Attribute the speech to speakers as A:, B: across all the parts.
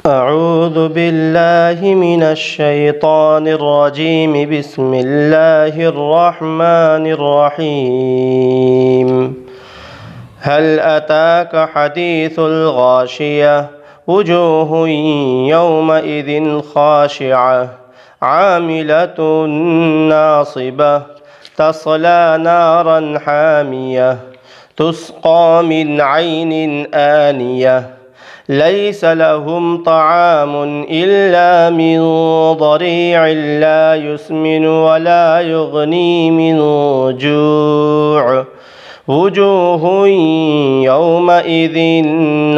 A: أعوذ بالله من الشيطان الرجيم بسم الله الرحمن الرحيم هل أتاك حديث الغاشية وجوه يومئذ خاشعة عاملة ناصبة تصلى نارا حامية تسقى من عين آنية ليس لهم طعام إلا من ضريع لا يسمن ولا يغني من جوع وجوه يومئذ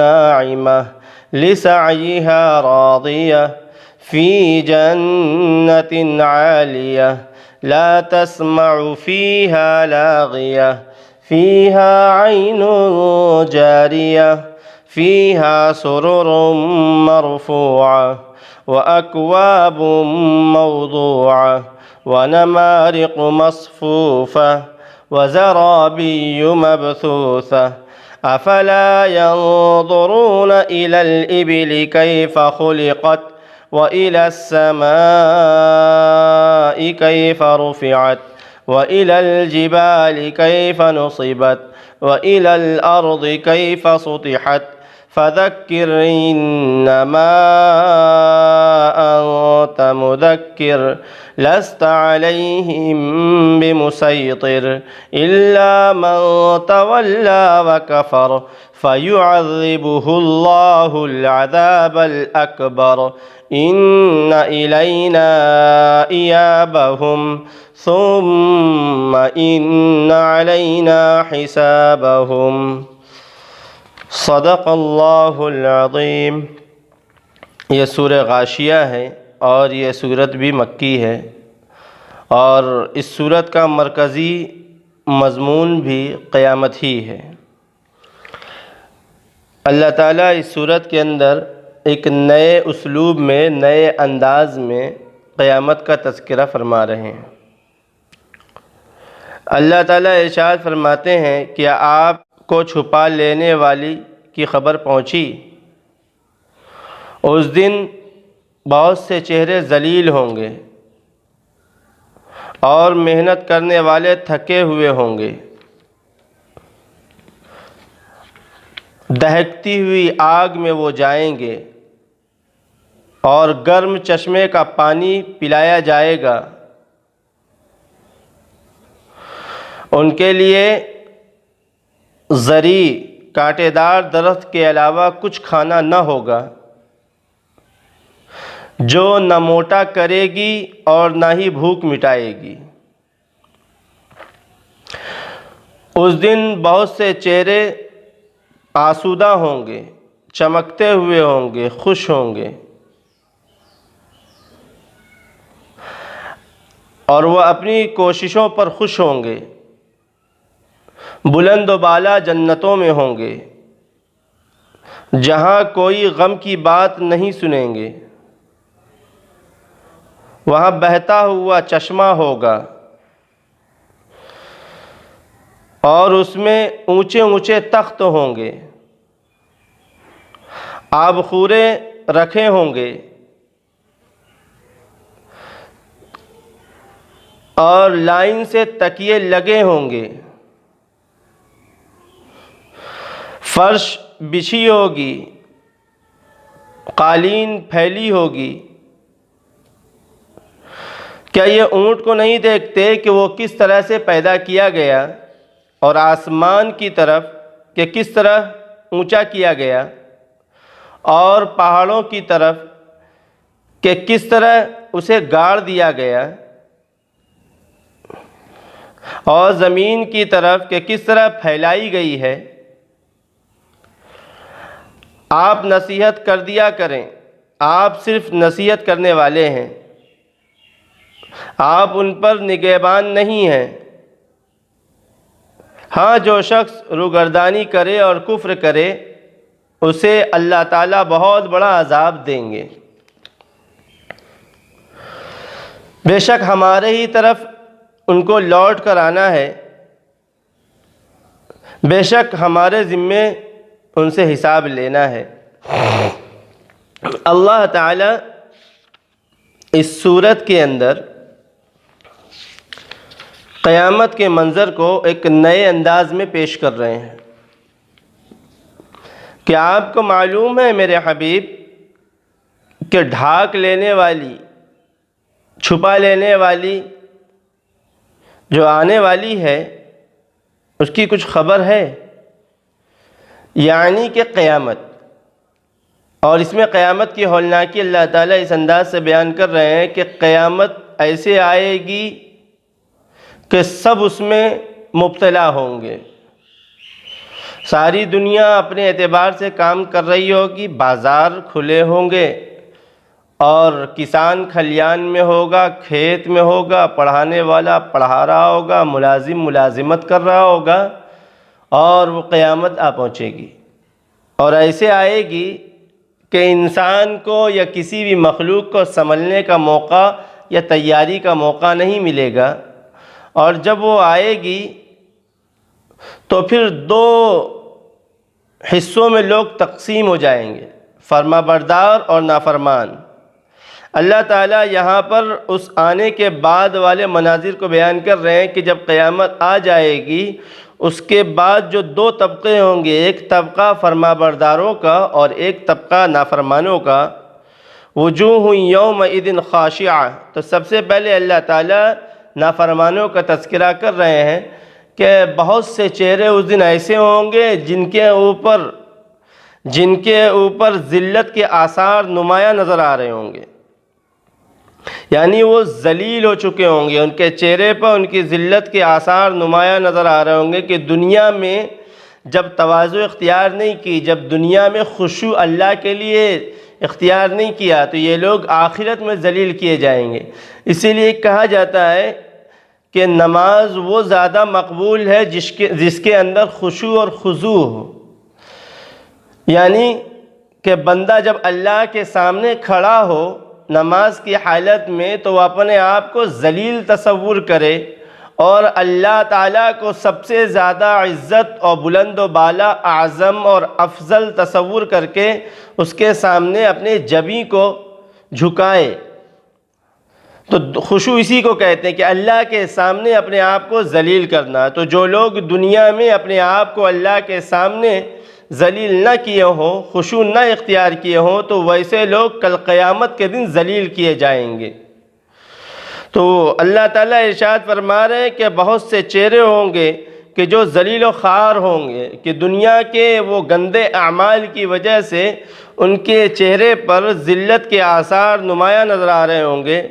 A: ناعمة لسعيها راضية في جنة عالية لا تسمع فيها لاغية فيها عين جارية فيها سرر مرفوعة وأكواب موضوعة ونمارق مصفوفة وزرابي مبثوثة أفلا ينظرون إلى الإبل كيف خلقت وإلى السماء كيف رفعت وإلى الجبال كيف نصبت وإلى الأرض كيف سطحت فذكر إنما أنت مذكر لست عليهم بمسيطر إلا من تولى وكفر فيعذبه الله العذاب الأكبر إن إلينا إيابهم ثم إن علينا حسابهم صدق اللہ العظیم۔ یہ سورہ غاشیہ ہے اور یہ سورت بھی مکی ہے، اور اس سورت کا مرکزی مضمون بھی قیامت ہی ہے۔ اللہ تعالیٰ اس سورت کے اندر ایک نئے اسلوب میں، نئے انداز میں قیامت کا تذکرہ فرما رہے ہیں۔ اللہ تعالیٰ ارشاد فرماتے ہیں کہ آپ کو چھپا لینے والی کی خبر پہنچی؟ اس دن بہت سے چہرے ذلیل ہوں گے اور محنت کرنے والے تھکے ہوئے ہوں گے۔ دہکتی ہوئی آگ میں وہ جائیں گے اور گرم چشمے کا پانی پلایا جائے گا۔ ان کے لیے زری کانٹے دار درخت کے علاوہ کچھ کھانا نہ ہوگا، جو نہ موٹا کرے گی اور نہ ہی بھوک مٹائے گی۔ اس دن بہت سے چہرے آسودہ ہوں گے، چمکتے ہوئے ہوں گے، خوش ہوں گے، اور وہ اپنی کوششوں پر خوش ہوں گے۔ بلند و بالا جنتوں میں ہوں گے، جہاں کوئی غم کی بات نہیں سنیں گے۔ وہاں بہتا ہوا چشمہ ہوگا اور اس میں اونچے اونچے تخت ہوں گے، آبخورے رکھے ہوں گے اور لائن سے تکیے لگے ہوں گے۔ فرش بچھی ہوگی، قالین پھیلی ہوگی۔ کیا یہ اونٹ کو نہیں دیکھتے کہ وہ کس طرح سے پیدا کیا گیا، اور آسمان کی طرف کہ کس طرح اونچا کیا گیا، اور پہاڑوں کی طرف کہ کس طرح اسے گاڑ دیا گیا، اور زمین کی طرف کہ کس طرح پھیلائی گئی ہے۔ آپ نصیحت کر دیا کریں، آپ صرف نصیحت کرنے والے ہیں، آپ ان پر نگہبان نہیں ہیں۔ ہاں، جو شخص روگردانی کرے اور کفر کرے، اسے اللہ تعالیٰ بہت بڑا عذاب دیں گے۔ بے شک ہمارے ہی طرف ان کو لوٹ کر آنا ہے، بے شک ہمارے ذمے ان سے حساب لینا ہے۔ اللہ تعالیٰ اس صورت کے اندر قیامت کے منظر کو ایک نئے انداز میں پیش کر رہے ہیں کہ آپ کو معلوم ہے میرے حبیب کہ ڈھانک لینے والی، چھپا لینے والی جو آنے والی ہے اس کی کچھ خبر ہے، یعنی کہ قیامت۔ اور اس میں قیامت کی ہولناکی اللہ تعالیٰ اس انداز سے بیان کر رہے ہیں کہ قیامت ایسے آئے گی کہ سب اس میں مبتلا ہوں گے۔ ساری دنیا اپنے اعتبار سے کام کر رہی ہوگی، بازار کھلے ہوں گے اور کسان کھلیان میں ہوگا، کھیت میں ہوگا، پڑھانے والا پڑھا رہا ہوگا، ملازم ملازمت کر رہا ہوگا، اور وہ قیامت آ پہنچے گی۔ اور ایسے آئے گی کہ انسان کو یا کسی بھی مخلوق کو سنبھلنے کا موقع یا تیاری کا موقع نہیں ملے گا۔ اور جب وہ آئے گی تو پھر دو حصوں میں لوگ تقسیم ہو جائیں گے، فرما بردار اور نافرمان۔ اللہ تعالیٰ یہاں پر اس آنے کے بعد والے مناظر کو بیان کر رہے ہیں کہ جب قیامت آ جائے گی اس کے بعد جو دو طبقے ہوں گے، ایک طبقہ فرما برداروں کا اور ایک طبقہ نافرمانوں کا۔ وجوہ یومئذ خاشعہ، تو سب سے پہلے اللہ تعالیٰ نافرمانوں کا تذکرہ کر رہے ہیں کہ بہت سے چہرے اس دن ایسے ہوں گے جن کے اوپر ذلت کے آثار نمایاں نظر آ رہے ہوں گے، یعنی وہ ذلیل ہو چکے ہوں گے، ان کے چہرے پر ان کی ذلت کے آثار نمایاں نظر آ رہے ہوں گے کہ دنیا میں جب تواضع اختیار نہیں کی، جب دنیا میں خشوع اللہ کے لیے اختیار نہیں کیا، تو یہ لوگ آخرت میں ذلیل کیے جائیں گے۔ اسی لیے کہا جاتا ہے کہ نماز وہ زیادہ مقبول ہے جس کے اندر خشوع اور خضوع ہو، یعنی کہ بندہ جب اللہ کے سامنے کھڑا ہو نماز کی حالت میں تو وہ اپنے آپ کو ذلیل تصور کرے اور اللہ تعالیٰ کو سب سے زیادہ عزت اور بلند و بالا، اعظم اور افضل تصور کر کے اس کے سامنے اپنے جبیں کو جھکائے۔ تو خشوع اسی کو کہتے ہیں کہ اللہ کے سامنے اپنے آپ کو ذلیل کرنا۔ تو جو لوگ دنیا میں اپنے آپ کو اللہ کے سامنے ذلیل نہ کیے ہوں، خشوع نہ اختیار کیے ہوں، تو ویسے لوگ کل قیامت کے دن ذلیل کیے جائیں گے۔ تو اللہ تعالیٰ ارشاد فرما رہے ہیں کہ بہت سے چہرے ہوں گے کہ جو ذلیل و خوار ہوں گے، کہ دنیا کے وہ گندے اعمال کی وجہ سے ان کے چہرے پر ذلت کے آثار نمایاں نظر آ رہے ہوں گے۔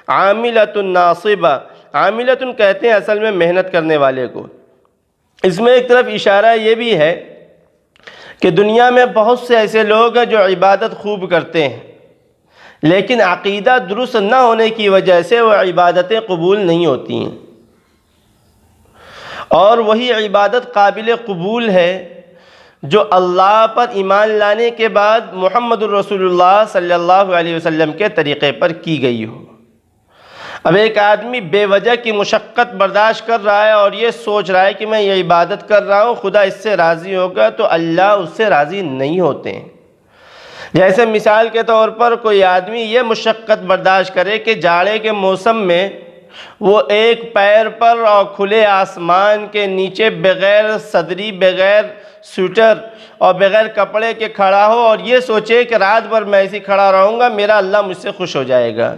A: عاملۃ ناصبہ، عاملۃ کہتے ہیں اصل میں محنت کرنے والے کو۔ اس میں ایک طرف اشارہ یہ بھی ہے کہ دنیا میں بہت سے ایسے لوگ ہیں جو عبادت خوب کرتے ہیں لیکن عقیدہ درست نہ ہونے کی وجہ سے وہ عبادتیں قبول نہیں ہوتی ہیں، اور وہی عبادت قابل قبول ہے جو اللہ پر ایمان لانے کے بعد محمد الرسول اللہ صلی اللہ علیہ وسلم کے طریقے پر کی گئی ہو۔ اب ایک آدمی بے وجہ کی مشقت برداشت کر رہا ہے اور یہ سوچ رہا ہے کہ میں یہ عبادت کر رہا ہوں، خدا اس سے راضی ہوگا، تو اللہ اس سے راضی نہیں ہوتے ہیں۔ جیسے مثال کے طور پر کوئی آدمی یہ مشقت برداشت کرے کہ جاڑے کے موسم میں وہ ایک پیر پر اور کھلے آسمان کے نیچے بغیر صدری، بغیر سویٹر اور بغیر کپڑے کے کھڑا ہو اور یہ سوچے کہ رات بھر میں ایسے کھڑا رہوں گا، میرا اللہ مجھ سے خوش ہو جائے گا۔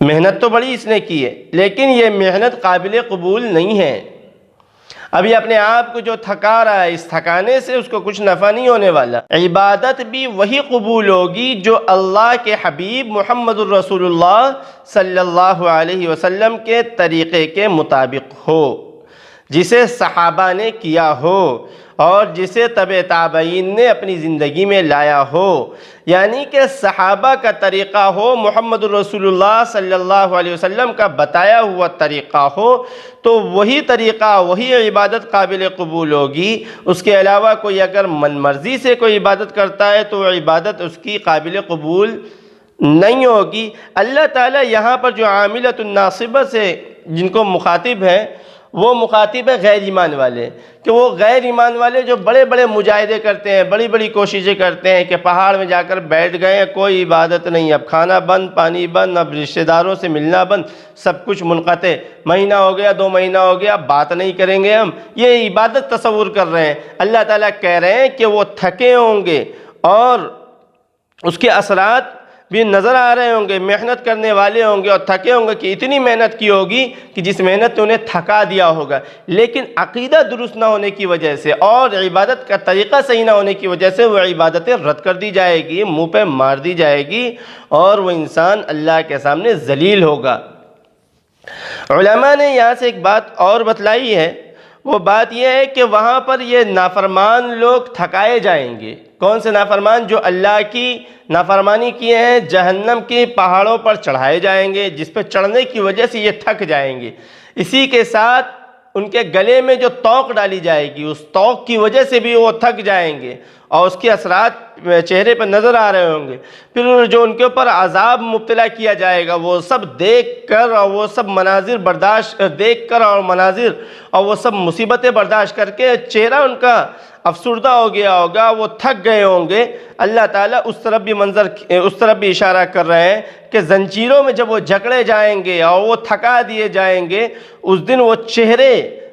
A: محنت تو بڑی اس نے کی ہے لیکن یہ محنت قابل قبول نہیں ہے۔ ابھی اپنے آپ کو جو تھکا رہا ہے، اس تھکانے سے اس کو کچھ نفع نہیں ہونے والا۔ عبادت بھی وہی قبول ہوگی جو اللہ کے حبیب محمد الرسول اللہ صلی اللہ علیہ وسلم کے طریقے کے مطابق ہو، جسے صحابہ نے کیا ہو اور جسے تبع تابعین نے اپنی زندگی میں لایا ہو، یعنی کہ صحابہ کا طریقہ ہو، محمد الرسول اللہ صلی اللہ علیہ وسلم کا بتایا ہوا طریقہ ہو، تو وہی طریقہ، وہی عبادت قابل قبول ہوگی۔ اس کے علاوہ کوئی اگر من مرضی سے کوئی عبادت کرتا ہے تو عبادت اس کی قابل قبول نہیں ہوگی۔ اللہ تعالیٰ یہاں پر جو عاملۃ الناصبہ سے جن کو مخاطب ہے وہ مخاطب ہے غیر ایمان والے، کہ وہ غیر ایمان والے جو بڑے بڑے مجاہدے کرتے ہیں، بڑی بڑی کوششیں کرتے ہیں کہ پہاڑ میں جا کر بیٹھ گئے ہیں، کوئی عبادت نہیں، اب کھانا بند، پانی بند، اب رشتہ داروں سے ملنا بند، سب کچھ منقطع، مہینہ ہو گیا، 2 مہینہ ہو گیا، بات نہیں کریں گے ہم، یہ عبادت تصور کر رہے ہیں۔ اللہ تعالیٰ کہہ رہے ہیں کہ وہ تھکے ہوں گے اور اس کے اثرات بھی نظر آ رہے ہوں گے، محنت کرنے والے ہوں گے اور تھکے ہوں گے کہ اتنی محنت کی ہوگی کہ جس محنت نے انہیں تھکا دیا ہوگا، لیکن عقیدہ درست نہ ہونے کی وجہ سے اور عبادت کا طریقہ صحیح نہ ہونے کی وجہ سے وہ عبادتیں رد کر دی جائے گی، منہ پہ مار دی جائے گی اور وہ انسان اللہ کے سامنے ذلیل ہوگا۔ علماء نے یہاں سے ایک بات اور بتلائی ہے، وہ بات یہ ہے کہ وہاں پر یہ نافرمان لوگ تھکائے جائیں گے۔ کون سے نافرمان؟ جو اللہ کی نافرمانی کیے ہیں، جہنم کے پہاڑوں پر چڑھائے جائیں گے، جس پہ چڑھنے کی وجہ سے یہ تھک جائیں گے۔ اسی کے ساتھ ان کے گلے میں جو توق ڈالی جائے گی، اس توق کی وجہ سے بھی وہ تھک جائیں گے اور اس کے اثرات چہرے پر نظر آ رہے ہوں گے۔ پھر جو ان کے اوپر عذاب مبتلا کیا جائے گا، وہ سب دیکھ کر اور وہ سب مناظر برداشت دیکھ کر اور مناظر اور وہ سب مصیبتیں برداشت کر کے چہرہ ان کا افسردہ ہو گیا ہوگا، وہ تھک گئے ہوں گے۔ اللہ تعالیٰ اس طرف بھی اشارہ کر رہے ہیں کہ زنجیروں میں جب وہ جکڑے جائیں گے اور وہ تھکا دیے جائیں گے، اس دن وہ چہرے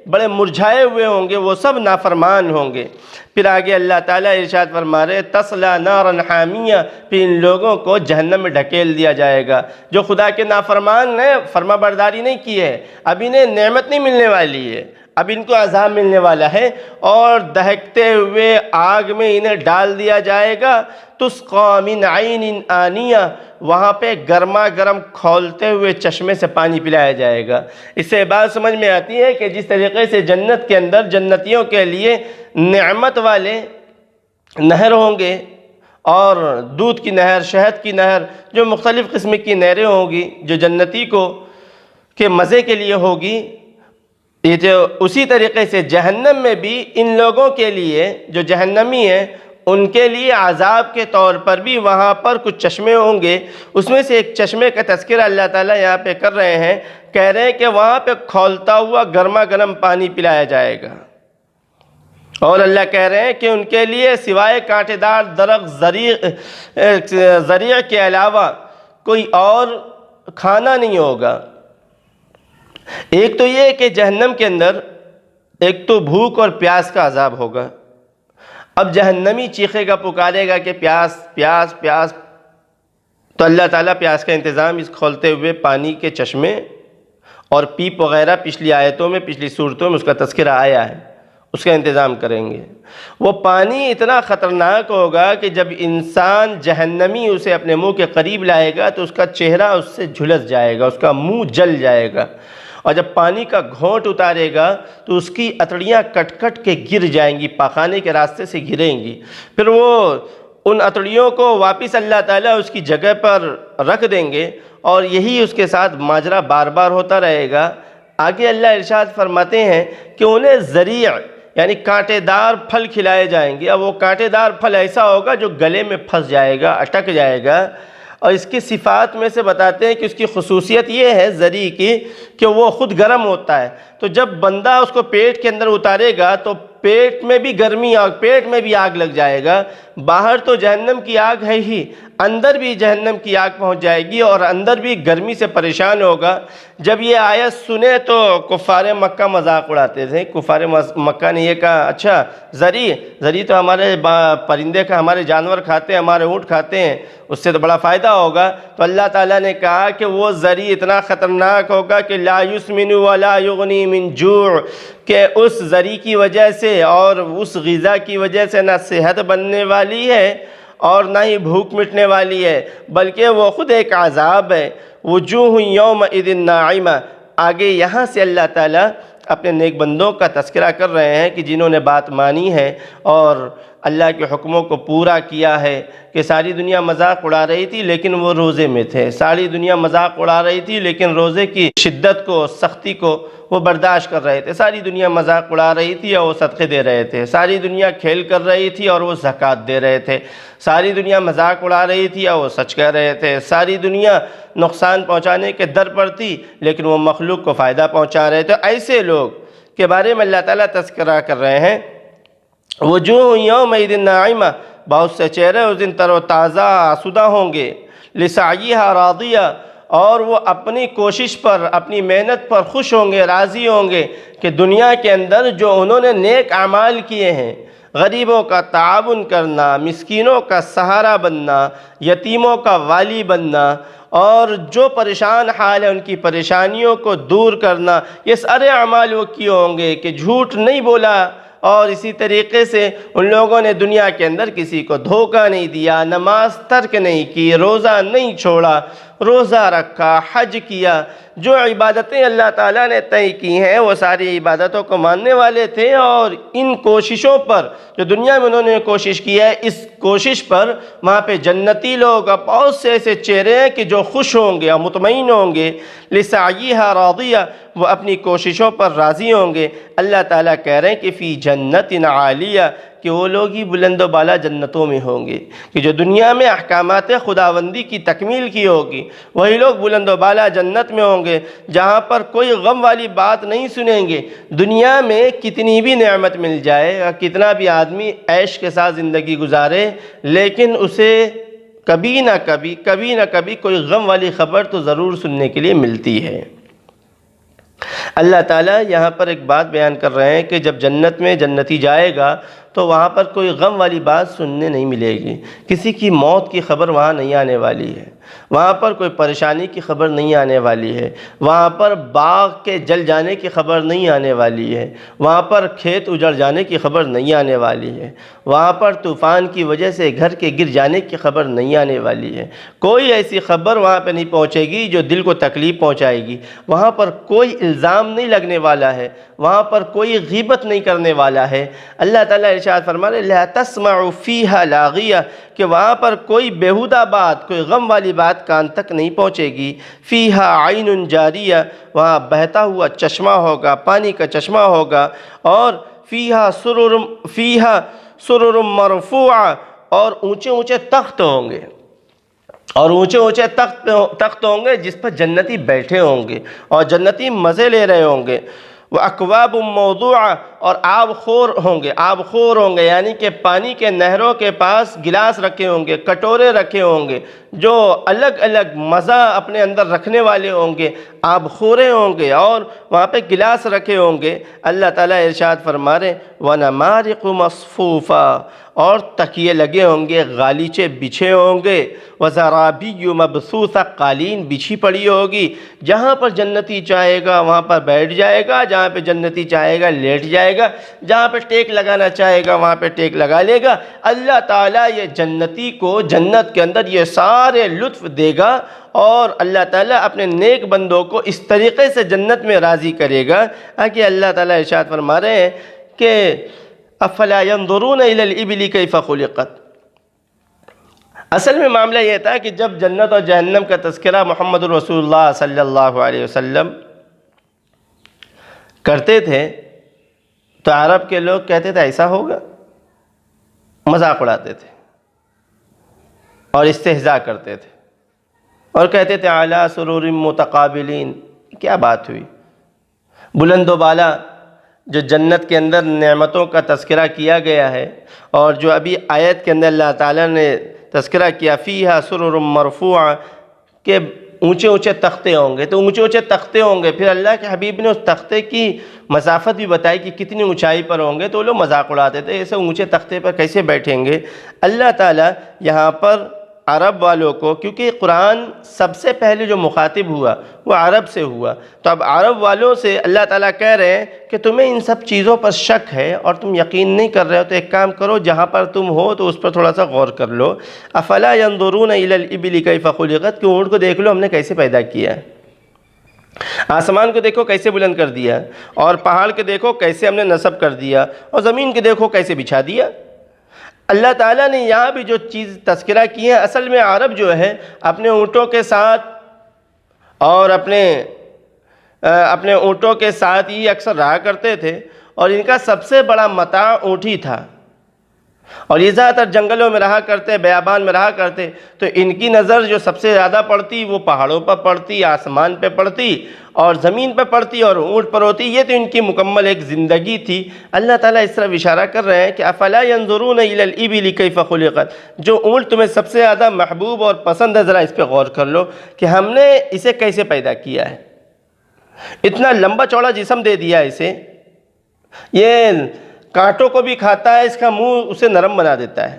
A: بڑے مرجھائے ہوئے ہوں گے، وہ سب نافرمان ہوں گے۔ پھر آگے اللہ تعالیٰ ارشاد فرما رہے تَصْلَىٰ نَارًا حَامِيَةً، پھر ان لوگوں کو جہنم میں ڈھکیل دیا جائے گا جو خدا کے نافرمان نے فرما برداری نہیں کی ہے۔ اب انہیں نعمت نہیں ملنے والی ہے، اب ان کو عذاب ملنے والا ہے اور دہکتے ہوئے آگ میں انہیں ڈال دیا جائے گا۔ تُسْقَىٰ مِنْ عَيْنٍ آنِيَةٍ، وہاں پہ گرما گرم کھولتے ہوئے چشمے سے پانی پلایا جائے گا۔ اس سے بات سمجھ میں آتی ہے کہ جس طریقے سے جنت کے اندر جنتیوں کے لیے نعمت والے نہر ہوں گے اور دودھ کی نہر، شہد کی نہر، جو مختلف قسم کی نہریں ہوں گی جو جنتی کو کے مزے کے لیے ہوگی، یہ جو اسی طریقے سے جہنم میں بھی ان لوگوں کے لیے جو جہنمی ہیں ان کے لیے عذاب کے طور پر بھی وہاں پر کچھ چشمے ہوں گے۔ اس میں سے ایک چشمے کا تذکرہ اللہ تعالیٰ یہاں پہ کر رہے ہیں، کہہ رہے ہیں کہ وہاں پہ کھولتا ہوا گرما گرم پانی پلایا جائے گا، اور اللہ کہہ رہے ہیں کہ ان کے لیے سوائے کانٹے دار درخت زریع کے علاوہ کوئی اور کھانا نہیں ہوگا۔ ایک تو یہ کہ جہنم کے اندر ایک تو بھوک اور پیاس کا عذاب ہوگا۔ اب جہنمی چیخے گا، پکارے گا کہ پیاس پیاس پیاس، تو اللہ تعالیٰ پیاس کا انتظام اس کھولتے ہوئے پانی کے چشمے اور پیپ وغیرہ پچھلی آیتوں میں، پچھلی صورتوں میں اس کا تذکرہ آیا ہے، اس کا انتظام کریں گے۔ وہ پانی اتنا خطرناک ہوگا کہ جب انسان جہنمی اسے اپنے منہ کے قریب لائے گا تو اس کا چہرہ اس سے جھلس جائے گا، اس کا منہ جل جائے گا، اور جب پانی کا گھونٹ اتارے گا تو اس کی اتڑیاں کٹ کٹ کے گر جائیں گی، پاخانے کے راستے سے گریں گی۔ پھر وہ ان اتڑیوں کو واپس اللہ تعالیٰ اس کی جگہ پر رکھ دیں گے اور یہی اس کے ساتھ ماجرا بار بار ہوتا رہے گا۔ آگے اللہ ارشاد فرماتے ہیں کہ انہیں زریع یعنی کانٹے دار پھل کھلائے جائیں گے۔ اب وہ کانٹے دار پھل ایسا ہوگا جو گلے میں پھنس جائے گا، اٹک جائے گا، اور اس کی صفات میں سے بتاتے ہیں کہ اس کی خصوصیت یہ ہے زری کی کہ وہ خود گرم ہوتا ہے، تو جب بندہ اس کو پیٹ کے اندر اتارے گا تو پیٹ میں بھی گرمی اور پیٹ میں بھی آگ لگ جائے گا۔ باہر تو جہنم کی آگ ہے ہی، اندر بھی جہنم کی آگ پہنچ جائے گی اور اندر بھی گرمی سے پریشان ہوگا۔ جب یہ آیت سنے تو کفار مکہ مذاق اڑاتے تھے۔ کفار مکہ نے یہ کہا اچھا زری تو ہمارے پرندے کا، ہمارے جانور کھاتے ہیں، ہمارے اونٹ کھاتے ہیں، اس سے تو بڑا فائدہ ہوگا۔ تو اللہ تعالیٰ نے کہا کہ وہ زری اتنا خطرناک ہوگا کہ لا یسمن ولا یغنی من جوع، کہ اس زری کی وجہ سے اور اس غذا کی وجہ سے نہ صحت بننے والی ہے اور نہ ہی بھوک مٹنے والی ہے، بلکہ وہ خود ایک عذاب ہے۔ وجوہ یومئذ ناعمہ، آگے یہاں سے اللہ تعالیٰ اپنے نیک بندوں کا تذکرہ کر رہے ہیں کہ جنہوں نے بات مانی ہے اور اللہ کے حکموں کو پورا کیا ہے، کہ ساری دنیا مذاق اڑا رہی تھی لیکن وہ روزے میں تھے، ساری دنیا مذاق اڑا رہی تھی لیکن روزے کی شدت کو، سختی کو وہ برداشت کر رہے تھے، ساری دنیا مذاق اڑا رہی تھی اور وہ صدقے دے رہے تھے، ساری دنیا کھیل کر رہی تھی اور وہ زکوٰۃ دے رہے تھے، ساری دنیا مذاق اڑا رہی تھی اور وہ سچ کہہ رہے تھے، ساری دنیا نقصان پہنچانے کے در پر تھی لیکن وہ مخلوق کو فائدہ پہنچا رہے تھے۔ ایسے لوگ کے بارے میں اللہ تعالیٰ تذکرہ کر رہے ہیں۔ وجوہ یومئذ ناعمہ، بہت سے چہرے اس دن تر و تازہ آسودہ ہوں گے، لسعیہا راضیہ، اور وہ اپنی کوشش پر، اپنی محنت پر خوش ہوں گے، راضی ہوں گے کہ دنیا کے اندر جو انہوں نے نیک اعمال کیے ہیں، غریبوں کا تعاون کرنا، مسکینوں کا سہارا بننا، یتیموں کا والی بننا، اور جو پریشان حال ہے ان کی پریشانیوں کو دور کرنا، یہ سارے اعمال وہ کیے ہوں گے کہ جھوٹ نہیں بولا، اور اسی طریقے سے ان لوگوں نے دنیا کے اندر کسی کو دھوکہ نہیں دیا، نماز ترک نہیں کی، روزہ نہیں چھوڑا، روزہ رکھا، حج کیا، جو عبادتیں اللہ تعالیٰ نے طے کی ہیں وہ ساری عبادتوں کو ماننے والے تھے، اور ان کوششوں پر جو دنیا میں انہوں نے کوشش کی ہے، اس کوشش پر وہاں پہ جنتی لوگ، بہت سے ایسے چہرے ہیں کہ جو خوش ہوں گے اور مطمئن ہوں گے، لسعیہا راضیہ، وہ اپنی کوششوں پر راضی ہوں گے۔ اللہ تعالیٰ کہہ رہے ہیں کہ فی جنت عالیہ، کہ وہ لوگ ہی بلند و بالا جنتوں میں ہوں گے، کہ جو دنیا میں احکامات خداوندی کی تکمیل کی ہوگی وہی لوگ بلند و بالا جنت میں ہوں گے، جہاں پر کوئی غم والی بات نہیں سنیں گے۔ دنیا میں کتنی بھی نعمت مل جائے اور کتنا بھی آدمی عیش کے ساتھ زندگی گزارے، لیکن اسے کبھی نہ کبھی کوئی غم والی خبر تو ضرور سننے کے لیے ملتی ہے۔ اللہ تعالیٰ یہاں پر ایک بات بیان کر رہے ہیں کہ جب جنت میں جنتی جائے گا تو وہاں پر کوئی غم والی بات سننے نہیں ملے گی، کسی کی موت کی خبر وہاں نہیں آنے والی ہے، وہاں پر کوئی پریشانی کی خبر نہیں آنے والی ہے، وہاں پر باغ کے جل جانے کی خبر نہیں آنے والی ہے، وہاں پر کھیت اجڑ جانے کی خبر نہیں آنے والی ہے، وہاں پر طوفان کی وجہ سے گھر کے گر جانے کی خبر نہیں آنے والی ہے، کوئی ایسی خبر وہاں پہ نہیں پہنچے گی جو دل کو تکلیف پہنچائے گی، وہاں پر کوئی الزام نہیں لگنے والا ہے، وہاں پر کوئی غیبت نہیں کرنے والا ہے۔ اللہ تعالیٰ ارشاد فرما رہے لا تسمع فیہا لاغیہ، کہ وہاں پر کوئی بیہودہ بات، کوئی غم والی بات کان تک نہیں پہنچے گی۔ فیہا عین جاریہ، وہاں بہتا ہوا چشمہ ہوگا، پانی کا چشمہ ہوگا، اور فیہا سرر مرفوعہ، اور اونچے اونچے تخت ہوں گے، اور اونچے اونچے تخت ہوں گے جس پر جنتی بیٹھے ہوں گے اور جنتی مزے لے رہے ہوں گے۔ وَأَكْوَابٌ مَوْضُوعَةٌ، اور آب خور ہوں گے، یعنی کہ پانی کے نہروں کے پاس گلاس رکھے ہوں گے، کٹورے رکھے ہوں گے، جو الگ الگ مزہ اپنے اندر رکھنے والے ہوں گے، آب خورے ہوں گے، اور وہاں پہ گلاس رکھے ہوں گے۔ اللہ تعالیٰ ارشاد فرما رہے وَنَمَارِقُ مَصْفُوفَةٌ، اور تکیے لگے ہوں گے، غالیچے بچھے ہوں گے، وَزَرَابِيُّ مَبْثُوثَةٌ، قالین بچھی پڑی ہوگی، جہاں پر جنتی چاہے گا وہاں پر بیٹھ جائے گا، جہاں پہ جنتی چاہے گا لیٹ جائے گا، جہاں پہ ٹیک لگانا چاہے گا وہاں پہ ٹیک لگا لے گا۔ اللہ تعالیٰ یہ جنتی کو جنت کے اندر یہ سارے لطف دے گا، اور اللہ تعالیٰ اپنے نیک بندوں کو اس طریقے سے جنت میں راضی کرے گا کہ اللہ تعالیٰ ارشاد فرما رہے ہیں کہ افلا ينظرون الى الابل كيف خلقت۔ اصل میں معاملہ یہ تھا کہ جب جنت اور جہنم کا تذکرہ محمد رسول اللہ صلی اللہ علیہ وسلم کرتے تھے تو عرب کے لوگ کہتے تھے ایسا ہوگا، مذاق اڑاتے تھے اور استہزاء کرتے تھے اور کہتے تھے اعلیٰ سرور متقابلین، کیا بات ہوئی؟ بلند و بالا جو جنت کے اندر نعمتوں کا تذکرہ کیا گیا ہے، اور جو ابھی آیت کے اندر اللہ تعالیٰ نے تذکرہ کیا فیہا سرر مرفوعہ، کہ اونچے اونچے تختے ہوں گے، تو اونچے اونچے تختے ہوں گے، پھر اللہ کے حبیب نے اس تختے کی مسافت بھی بتائی کہ کتنی اونچائی پر ہوں گے، تو وہ لوگ مذاق اڑاتے تھے ایسے اونچے تختے پر کیسے بیٹھیں گے۔ اللہ تعالیٰ یہاں پر عرب والوں کو، کیونکہ قرآن سب سے پہلے جو مخاطب ہوا وہ عرب سے ہوا، تو اب عرب والوں سے اللہ تعالیٰ کہہ رہے ہیں کہ تمہیں ان سب چیزوں پر شک ہے اور تم یقین نہیں کر رہے ہو، تو ایک کام کرو، جہاں پر تم ہو تو اس پر تھوڑا سا غور کر لو۔ افلا ينظرون الى الابل كيف خلقت، کہ اونٹ کو دیکھ لو ہم نے کیسے پیدا کیا ہے، آسمان کو دیکھو کیسے بلند کر دیا، اور پہاڑ کے دیکھو کیسے ہم نے نصب کر دیا، اور زمین کے دیکھو کیسے بچھا دیا۔ اللہ تعالیٰ نے یہاں بھی جو چیز تذکرہ کی ہے، اصل میں عرب جو ہے اپنے اونٹوں کے ساتھ اور اپنے اونٹوں کے ساتھ ہی اکثر رہا کرتے تھے، اور ان کا سب سے بڑا متاع اونٹ ہی تھا، اور یہ زیادہ تر جنگلوں میں رہا کرتے، بیابان میں رہا کرتے، تو ان کی نظر جو سب سے زیادہ پڑتی وہ پہاڑوں پر پڑتی، آسمان پہ پڑتی اور زمین پہ پڑتی اور اونٹ پر ہوتی۔ یہ تو ان کی مکمل ایک زندگی تھی۔ اللہ تعالیٰ اس طرف اشارہ کر رہے ہیں کہ افلا ينظرون الى الابل کیف خلقت، جو اونٹ تمہیں سب سے زیادہ محبوب اور پسند ہے، ذرا اس پہ غور کر لو کہ ہم نے اسے کیسے پیدا کیا ہے۔ اتنا لمبا چوڑا جسم دے دیا اسے، یہ کانٹوں کو بھی کھاتا ہے، اس کا منہ اسے نرم بنا دیتا ہے۔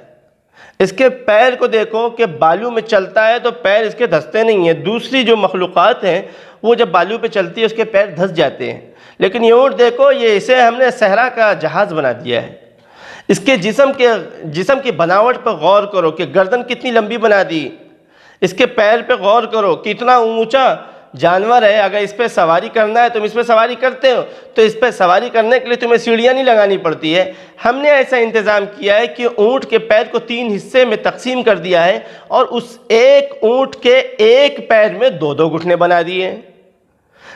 A: اس کے پیر کو دیکھو کہ بالو میں چلتا ہے تو پیر اس کے دھستے نہیں ہیں۔ دوسری جو مخلوقات ہیں وہ جب بالو پہ چلتی ہے اس کے پیر دھس جاتے ہیں، لیکن یہ اونٹ دیکھو، یہ اسے ہم نے صحرا کا جہاز بنا دیا ہے۔ اس کے جسم کی بناوٹ پر غور کرو کہ گردن کتنی لمبی بنا دی، اس کے پیر پہ غور کرو کتنا اونچا جانور ہے۔ اگر اس پہ سواری کرنا ہے، تم اس پہ سواری کرتے ہو تو اس پہ سواری کرنے کے لیے تمہیں سیڑھیاں نہیں لگانی پڑتی ہے۔ ہم نے ایسا انتظام کیا ہے کہ اونٹ کے پیر کو 3 حصے میں تقسیم کر دیا ہے اور اس ایک اونٹ کے ایک پیر میں 2 گھٹنے بنا دیے ہیں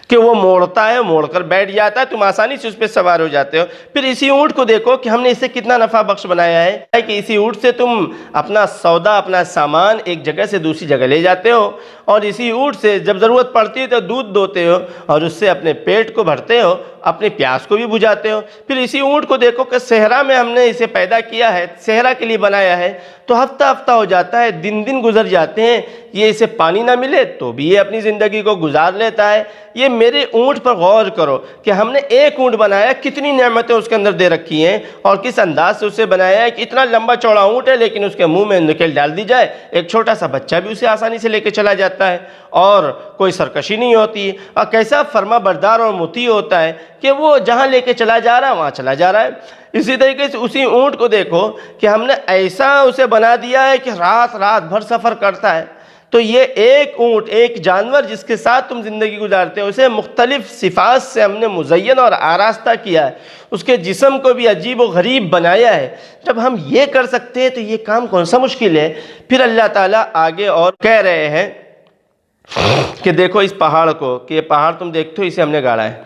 A: کہ وہ موڑتا ہے، موڑ کر بیٹھ جاتا ہے، تم آسانی سے اس پہ سوار ہو جاتے ہو۔ پھر اسی اونٹ کو دیکھو کہ ہم نے اسے کتنا نفع بخش بنایا ہے کہ اسی اونٹ سے تم اپنا سودا، اپنا سامان ایک جگہ سے دوسری جگہ لے جاتے ہو، اور اسی اونٹ سے جب ضرورت پڑتی ہے تو دودھ دوتے ہو اور اس سے اپنے پیٹ کو بھرتے ہو، اپنے پیاس کو بھی بجھاتے ہو۔ پھر اسی اونٹ کو دیکھو کہ صحرا میں ہم نے اسے پیدا کیا ہے، صحرا کے لیے بنایا ہے، تو ہفتہ ہفتہ ہو جاتا ہے، دن گزر جاتے ہیں، یہ اسے پانی نہ ملے تو بھی یہ اپنی زندگی کو گزار لیتا ہے۔ یہ میرے اونٹ پر غور کرو کہ ہم نے ایک اونٹ بنایا، کتنی نعمتیں اس کے اندر دے رکھی ہیں اور کس انداز سے اسے بنایا ہے کہ اتنا لمبا چوڑا اونٹ ہے لیکن اس کے منہ میں نکیل ڈال دی جائے، ایک چھوٹا سا بچہ بھی اسے آسانی سے لے کے چلا جاتا ہے اور کوئی سرکشی نہیں ہوتی، اور کیسا فرما بردار اور مطیع ہوتا ہے کہ وہ جہاں لے کے چلا جا رہا ہے وہاں چلا جا رہا ہے۔ اسی طریقے سے اسی اونٹ کو دیکھو کہ ہم نے ایسا اسے بنا دیا ہے کہ رات بھر سفر کرتا ہے۔ تو یہ ایک اونٹ، ایک جانور جس کے ساتھ تم زندگی گزارتے ہو، اسے مختلف صفات سے ہم نے مزین اور آراستہ کیا ہے، اس کے جسم کو بھی عجیب و غریب بنایا ہے۔ جب ہم یہ کر سکتے ہیں تو یہ کام کون سا مشکل ہے؟ پھر اللہ تعالیٰ آگے اور کہہ رہے ہیں کہ دیکھو اس پہاڑ کو، کہ یہ پہاڑ تم دیکھتے ہو، اسے ہم نے گاڑا ہے،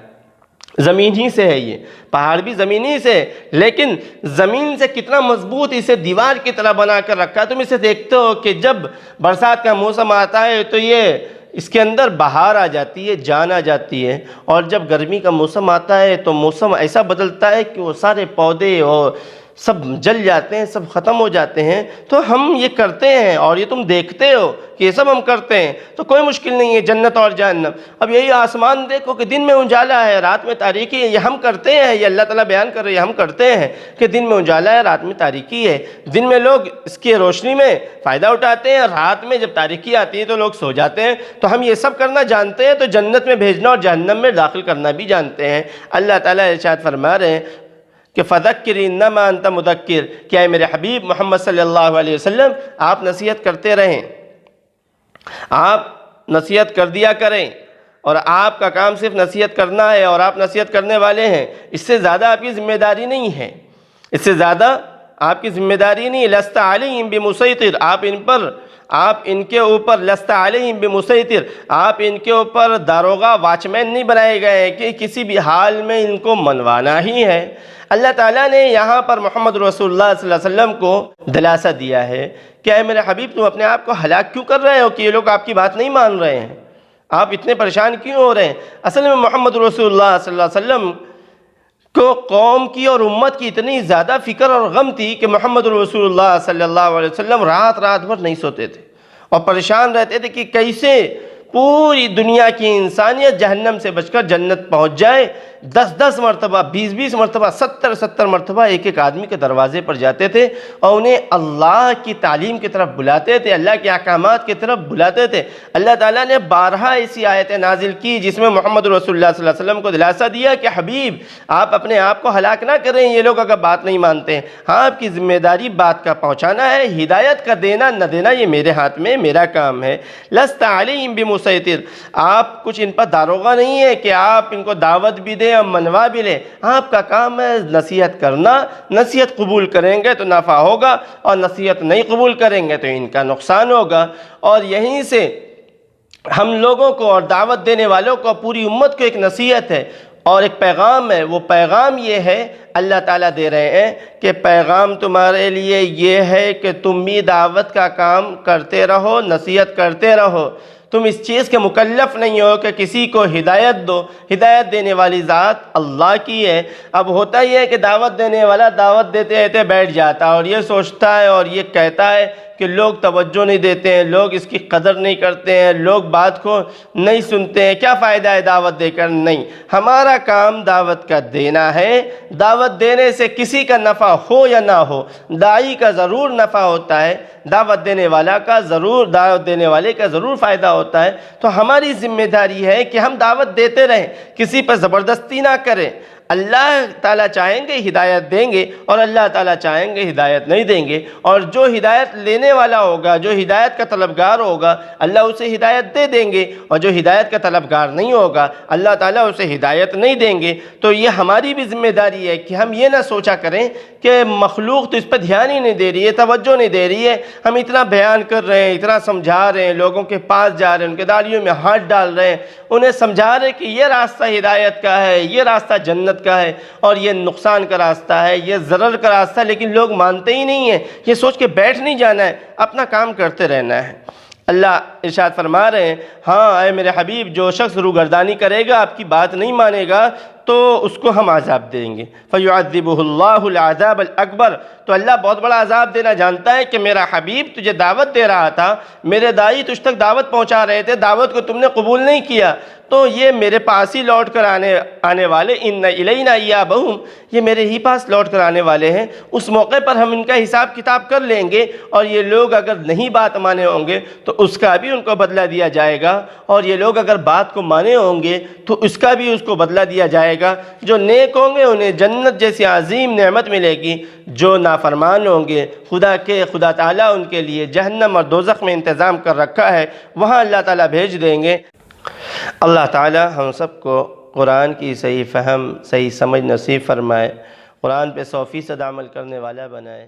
A: زمین ہی سے ہے، یہ پہاڑ بھی زمین ہی سے ہے، لیکن زمین سے کتنا مضبوط اسے دیوار کی طرح بنا کر رکھا ہے۔ تم اسے دیکھتے ہو کہ جب برسات کا موسم آتا ہے تو یہ اس کے اندر بہار آ جاتی ہے، جان آ جاتی ہے، اور جب گرمی کا موسم آتا ہے تو موسم ایسا بدلتا ہے کہ وہ سارے پودے اور سب جل جاتے ہیں، سب ختم ہو جاتے ہیں۔ تو ہم یہ کرتے ہیں اور یہ تم دیکھتے ہو کہ یہ سب ہم کرتے ہیں، تو کوئی مشکل نہیں ہے جنت اور جہنم۔ اب یہی آسمان دیکھو کہ دن میں اجالا ہے، رات میں تاریکی ہے، یہ ہم کرتے ہیں، یہ اللہ تعالیٰ بیان کر رہے ہیں، ہم کرتے ہیں کہ دن میں اجالا ہے، رات میں تاریکی ہے۔ دن میں لوگ اس کی روشنی میں فائدہ اٹھاتے ہیں، رات میں جب تاریکی آتی ہے تو لوگ سو جاتے ہیں۔ تو ہم یہ سب کرنا جانتے ہیں، تو جنت میں بھیجنا اور جہنم میں داخل کرنا بھی جانتے ہیں۔ اللہ تعالیٰ ارشاد فرما رہے ہیں کہ فَذَكِّرْ إِنَّمَا أَنْتَ مُذَكِّرٌ، کیا ہے میرے حبیب محمد صلی اللہ علیہ وسلم، آپ نصیحت کرتے رہیں، آپ نصیحت کر دیا کریں، اور آپ کا کام صرف نصیحت کرنا ہے اور آپ نصیحت کرنے والے ہیں، اس سے زیادہ آپ کی ذمہ داری نہیں ہے، اس سے زیادہ آپ کی ذمہ داری نہیں ہے۔ لَسْتَ عَلَيْهِمْ بِمُسَيْطِرٍ، آپ ان کے اوپر لَسْتَ عَلَيْهِمْ بِمُسَيْطِرٍ، آپ ان کے اوپر داروغہ، واچمین نہیں بنائے گئے ہیں کہ کسی بھی حال میں ان کو منوانا ہی ہے۔ اللہ تعالیٰ نے یہاں پر محمد رسول اللہ صلی اللہ علیہ وسلم کو دلاسہ دیا ہے کہ اے میرے حبیب، تم اپنے آپ کو ہلاک کیوں کر رہے ہو کہ یہ لوگ آپ کی بات نہیں مان رہے ہیں؟ آپ اتنے پریشان کیوں ہو رہے ہیں؟ اصل میں محمد رسول اللہ صلی اللہ علیہ وسلم کو قوم کی اور امت کی اتنی زیادہ فکر اور غم تھی کہ محمد رسول اللہ صلی اللہ علیہ وسلم رات بھر نہیں سوتے تھے اور پریشان رہتے تھے کہ کیسے پوری دنیا کی انسانیت جہنم سے بچ کر جنت پہنچ جائے۔ 10 مرتبہ، 20 مرتبہ، 70 مرتبہ ایک آدمی کے دروازے پر جاتے تھے اور انہیں اللہ کی تعلیم کی طرف بلاتے تھے، اللہ کے احکامات کی طرف بلاتے تھے۔ اللہ تعالیٰ نے بارہا ایسی آیتیں نازل کی جس میں محمد رسول اللہ صلی اللہ علیہ وسلم کو دلاسہ دیا کہ حبیب، آپ اپنے آپ کو ہلاک نہ کریں، یہ لوگ اگر بات نہیں مانتے ہیں، ہاں آپ کی ذمہ داری بات کا پہنچانا ہے، ہدایت کا دینا نہ دینا یہ میرے ہاتھ میں، میرا کام ہے۔ لست علیہم بمسیطر، آپ کچھ ان پر داروغہ نہیں ہے کہ آپ ان کو دعوت بھی دیں اور منوا بھی لیں، آپ کا کام ہے نصیحت کرنا۔ نصیحت قبول کریں گے تو نفع ہوگا اور نصیحت نہیں قبول کریں گے تو ان کا نقصان ہوگا۔ اور یہیں سے ہم لوگوں کو اور دعوت دینے والوں کو، پوری امت کو ایک نصیحت ہے، اور ایک پیغام ہے، وہ پیغام یہ ہے اللہ تعالیٰ دے رہے ہیں کہ پیغام تمہارے لیے یہ ہے کہ تم بھی دعوت کا کام کرتے رہو، نصیحت کرتے رہو، تم اس چیز کے مکلف نہیں ہو کہ کسی کو ہدایت دو، ہدایت دینے والی ذات اللہ کی ہے۔ اب ہوتا یہ ہے کہ دعوت دینے والا دعوت دیتے دیتے بیٹھ جاتا ہے اور یہ سوچتا ہے اور یہ کہتا ہے کہ لوگ توجہ نہیں دیتے ہیں، لوگ اس کی قدر نہیں کرتے ہیں، لوگ بات کو نہیں سنتے ہیں، کیا فائدہ ہے دعوت دے کر؟ نہیں، ہمارا کام دعوت کا دینا ہے۔ دعوت دینے سے کسی کا نفع ہو یا نہ ہو، داعی کا ضرور نفع ہوتا ہے، دعوت دینے والے کا ضرور فائدہ ہوتا ہے۔ تو ہماری ذمہ داری ہے کہ ہم دعوت دیتے رہیں، کسی پر زبردستی نہ کریں۔ اللہ تعالیٰ چاہیں گے ہدایت دیں گے اور اللہ تعالیٰ چاہیں گے ہدایت نہیں دیں گے، اور جو ہدایت لینے والا ہوگا، جو ہدایت کا طلبگار ہوگا، اللہ اسے ہدایت دے دیں گے، اور جو ہدایت کا طلبگار نہیں ہوگا اللہ تعالیٰ اسے ہدایت نہیں دیں گے۔ تو یہ ہماری بھی ذمہ داری ہے کہ ہم یہ نہ سوچا کریں کہ مخلوق تو اس پہ دھیان ہی نہیں دے رہی ہے، توجہ نہیں دے رہی ہے، ہم اتنا بیان کر رہے ہیں، اتنا سمجھا رہے ہیں، لوگوں کے پاس جا رہے ہیں، ان کے داڑھیوں میں ہاتھ ڈال رہے ہیں، انہیں سمجھا رہے کہ یہ راستہ ہدایت کا ہے، یہ راستہ جنت کا ہے، اور یہ نقصان کا راستہ ہے، یہ ضرر کا راستہ ہے، لیکن لوگ مانتے ہی نہیں ہیں۔ یہ سوچ کے بیٹھ نہیں جانا ہے، اپنا کام کرتے رہنا ہے۔ اللہ ارشاد فرما رہے ہیں، ہاں اے میرے حبیب، جو شخص روگردانی کرے گا، آپ کی بات نہیں مانے گا، تو اس کو ہم عذاب دیں گے۔ فَيُعَذِّبُهُ اللَّهُ الْعَذَابَ الْأَكْبَرَ، تو اللہ بہت بڑا عذاب دینا جانتا ہے کہ میرا حبیب تجھے دعوت دے رہا تھا، میرے داعی تجھ تک دعوت پہنچا رہے تھے، دعوت کو تم نے قبول نہیں کیا، تو یہ میرے پاس ہی لوٹ کر آنے والے، اِنَّ إِلَيْنَا إِيَابَهُمْ، یہ میرے ہی پاس لوٹ کر آنے والے ہیں۔ اس موقع پر ہم ان کا حساب کتاب کر لیں گے، اور یہ لوگ اگر نہیں بات مانے ہوں گے تو اس کا بھی ان کو بدلہ دیا جائے گا، اور یہ لوگ اگر بات کو مانے ہوں گے تو اس کا بھی اس کو بدلہ دیا جائے گا۔ جو نیک ہوں گے انہیں جنت جیسی عظیم نعمت ملے گی، جو نافرمان ہوں گے خدا تعالیٰ ان کے لیے جہنم اور دوزخ میں انتظام کر رکھا ہے، وہاں اللہ تعالیٰ بھیج دیں گے۔ اللہ تعالیٰ ہم سب کو قرآن کی صحیح فہم، صحیح سمجھ نصیب فرمائے، قرآن پہ 100% عمل کرنے والا بنائے۔